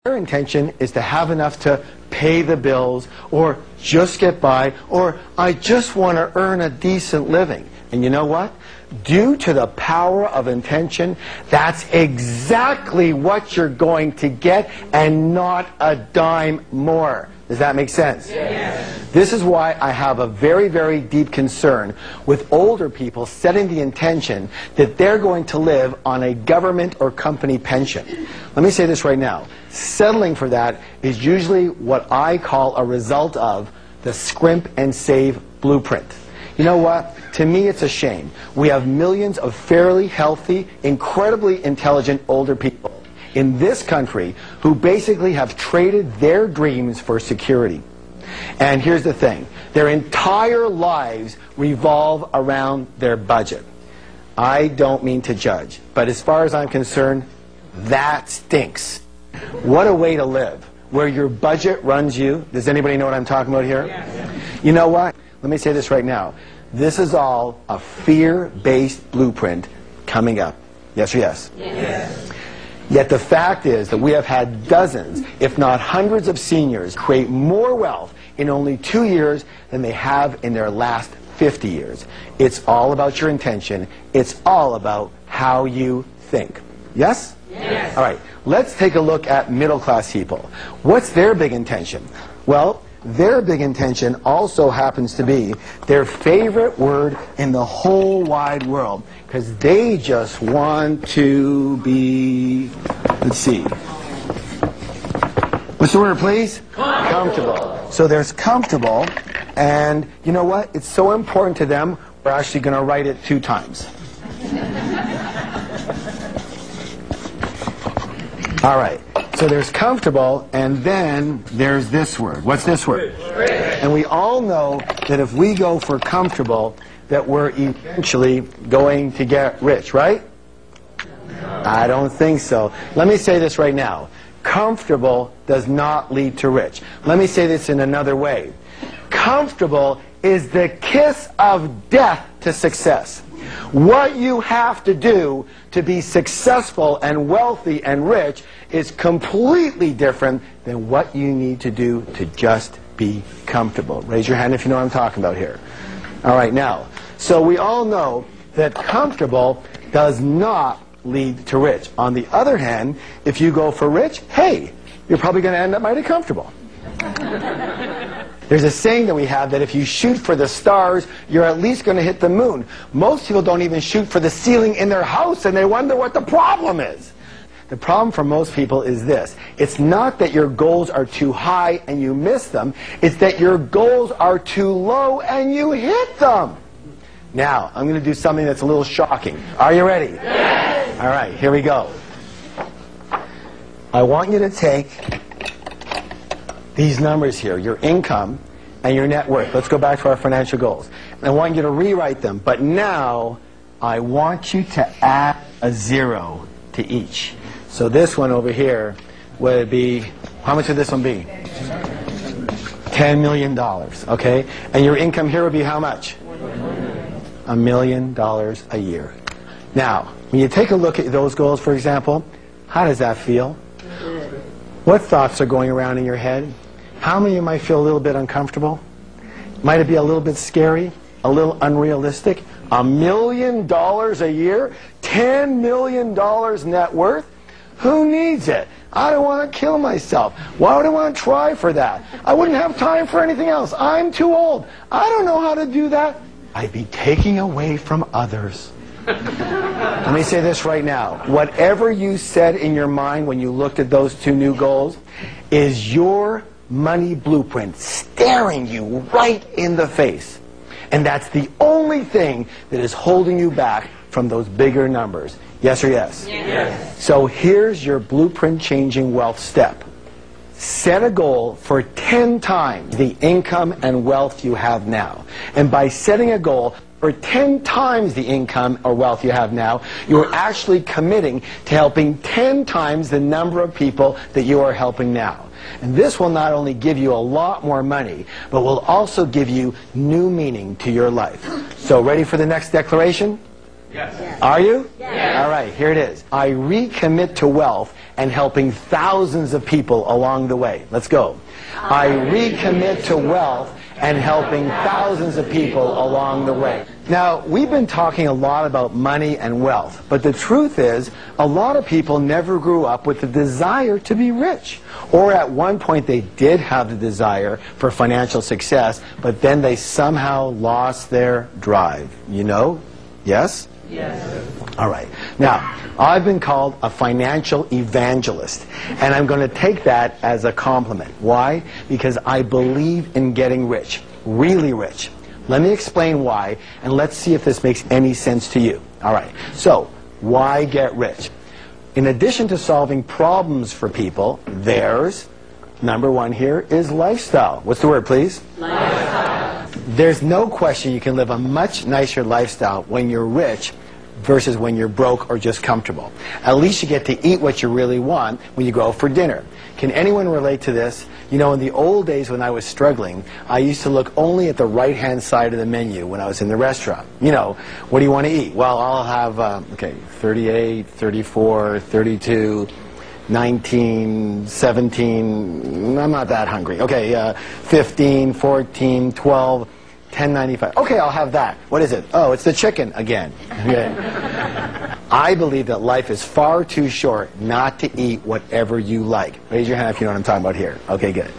Their intention is to have enough to pay the bills, or just get by, or I just want to earn a decent living. And you know what? Due to the power of intention, that's exactly what you're going to get, and not a dime more. Does that make sense? Yes. This is why I have a very, very deep concern with older people setting the intention that they're going to live on a government or company pension. Let me say this right now. Settling for that is usually what I call a result of the scrimp and save blueprint. You know what? To me, it's a shame. We have millions of fairly healthy, incredibly intelligent older people in this country who basically have traded their dreams for security. And here's the thing. Their entire lives revolve around their budget. I don't mean to judge, but as far as I'm concerned, that stinks. What a way to live, where your budget runs you. Does anybody know what I'm talking about here? Yes. You know what? Let me say this right now. This is all a fear-based blueprint coming up. Yes or yes? Yes. Yet the fact is that we have had dozens, if not hundreds of seniors create more wealth in only 2 years than they have in their last 50 years. It's all about your intention. It's all about how you think. Yes? Yes. All right. Let's take a look at middle-class people. What's their big intention? Well, their big intention also happens to be their favorite word in the whole wide world, because they just want to be, let's see, what's the word, please? Comfortable. So there's comfortable, and you know what? It's so important to them, we're actually going to write it 2 times. All right. So there's comfortable, and then there's this word. What's this word? Rich. And we all know that if we go for comfortable, that we're eventually going to get rich, right? No. I don't think so. Let me say this right now. Comfortable does not lead to rich. Let me say this in another way. Comfortable is the kiss of death to success. What you have to do to be successful and wealthy and rich is completely different than what you need to do to just be comfortable. Raise your hand if you know what I'm talking about here. All right, now, so we all know that comfortable does not lead to rich. On the other hand, if you go for rich, hey, you're probably going to end up mighty comfortable. There's a saying that we have that if you shoot for the stars, you're at least going to hit the moon. Most people don't even shoot for the ceiling in their house, and they wonder what the problem is. The problem for most people is this. It's not that your goals are too high and you miss them. It's that your goals are too low and you hit them. Now, I'm going to do something that's a little shocking. Are you ready? Yes. All right, here we go. I want you to take these numbers here, your income and your net worth. Let's go back to our financial goals. And I want you to rewrite them, but now I want you to add a 0 to each. So this one over here would be, how much would this one be? $10 million, okay? And your income here would be how much? $1 million a year. Now, when you take a look at those goals, for example, how does that feel? What thoughts are going around in your head? How many of you might feel a little bit uncomfortable? Might it be a little bit scary? A little unrealistic? $1 million a year? $10 million net worth? Who needs it? I don't want to kill myself. Why would I want to try for that? I wouldn't have time for anything else. I'm too old. I don't know how to do that. I'd be taking away from others. Let me say this right now. Whatever you said in your mind when you looked at those 2 new goals is your money blueprint staring you right in the face. And that's the only thing that is holding you back from those bigger numbers. Yes or yes? Yes. So here's your blueprint changing wealth step. Set a goal for 10 times the income and wealth you have now. And by setting a goal for 10 times the income or wealth you have now, you're actually committing to helping 10 times the number of people that you are helping now. And this will not only give you a lot more money, but will also give you new meaning to your life. So ready for the next declaration? Yes. Are you? Yes. All right, here it is. I recommit to wealth and helping thousands of people along the way. Let's go. I recommit to wealth and helping thousands of people along the way. Now, we've been talking a lot about money and wealth, but the truth is, a lot of people never grew up with the desire to be rich. Or at one point they did have the desire for financial success, but then they somehow lost their drive. You know? Yes? Yes. All right. Now, I've been called a financial evangelist, and I'm going to take that as a compliment. Why? Because I believe in getting rich, really rich. Let me explain why, and let's see if this makes any sense to you. All right. So, why get rich? In addition to solving problems for people, there's, number one here, is lifestyle. What's the word, please? Lifestyle. There's no question you can live a much nicer lifestyle when you're rich versus when you're broke or just comfortable. At least you get to eat what you really want when you go out for dinner. Can anyone relate to this? You know, in the old days when I was struggling, I used to look only at the right-hand side of the menu when I was in the restaurant. You know, what do you want to eat? Well, I'll have, okay, 38, 34, 32, 19, 17, I'm not that hungry. Okay, 15, 14, 12, 10.95. Okay, I'll have that. What is it? Oh, it's the chicken again. Okay. I believe that life is far too short not to eat whatever you like. Raise your hand if you know what I'm talking about here. Okay, good.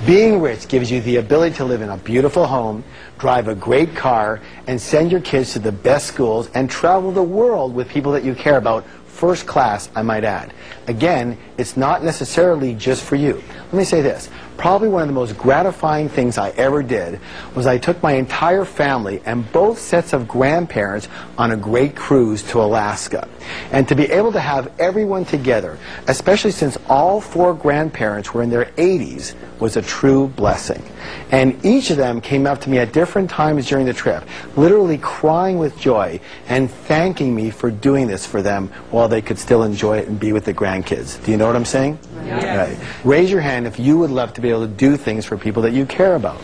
Being rich gives you the ability to live in a beautiful home, drive a great car, and send your kids to the best schools and travel the world with people that you care about. First class, I might add. Again, it's not necessarily just for you. Let me say this. Probably one of the most gratifying things I ever did was I took my entire family and both sets of grandparents on a great cruise to Alaska. And to be able to have everyone together, especially since all four grandparents were in their 80s, was a true blessing. And each of them came up to me at different times during the trip, literally crying with joy and thanking me for doing this for them while they could still enjoy it and be with the grandkids. Do you know what I'm saying? Yes. Right. Raise your hand if you would love to be able to do things for people that you care about.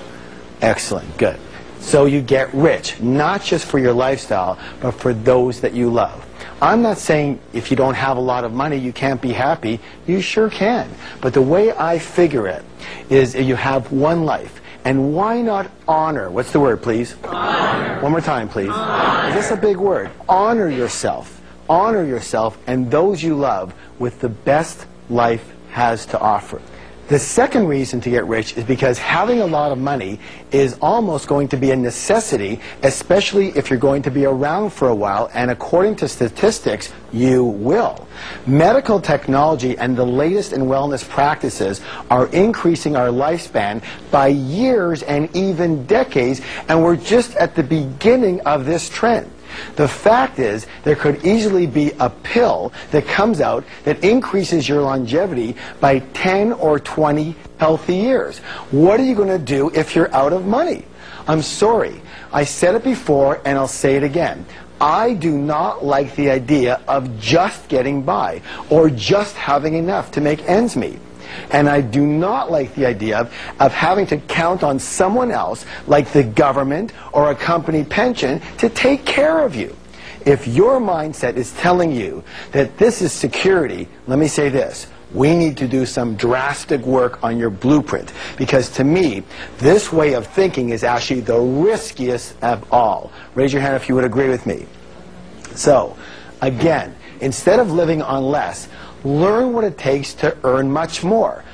Excellent. Good. So you get rich, not just for your lifestyle, but for those that you love. I'm not saying if you don't have a lot of money you can't be happy. You sure can. But the way I figure it is you have one life. And why not honor? What's the word, please? Honor. One more time, please. Honor. Is this a big word? Honor yourself. Honor yourself and those you love with the best life has to offer. The second reason to get rich is because having a lot of money is almost going to be a necessity, especially if you're going to be around for a while, and according to statistics, you will. Medical technology and the latest in wellness practices are increasing our lifespan by years and even decades, and we're just at the beginning of this trend. The fact is, there could easily be a pill that comes out that increases your longevity by 10 or 20 healthy years. What are you going to do if you're out of money? I'm sorry. I said it before and I'll say it again. I do not like the idea of just getting by or just having enough to make ends meet. And I do not like the idea of having to count on someone else, like the government or a company pension, to take care of you. If your mindset is telling you that this is security, let me say this. We need to do some drastic work on your blueprint, because to me, this way of thinking is actually the riskiest of all. Raise your hand if you would agree with me. So, again, instead of living on less, learn what it takes to earn much more,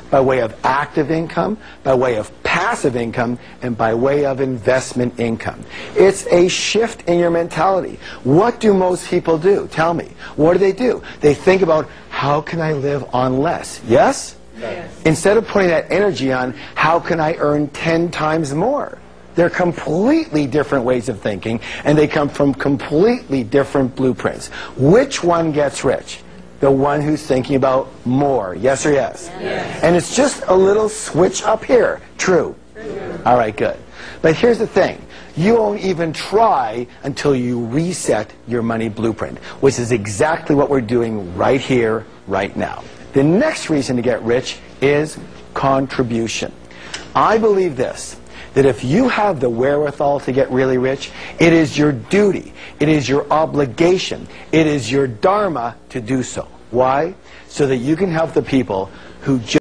by way of active income, by way of passive income, and by way of investment income. It's a shift in your mentality. What do most people do? Tell me. What do? They think about, how can I live on less? Yes? Yes. Instead of putting that energy on, how can I earn 10 times more? They're completely different ways of thinking, and they come from completely different blueprints. Which one gets rich? The one who's thinking about more. Yes or yes? Yes. And it's just a little switch up here. True. All right, good. But here's the thing. You won't even try until you reset your money blueprint, which is exactly what we're doing right here, right now. The next reason to get rich is contribution. I believe this, that if you have the wherewithal to get really rich, it is your duty, it is your obligation, it is your dharma to do so. Why? So that you can help the people who just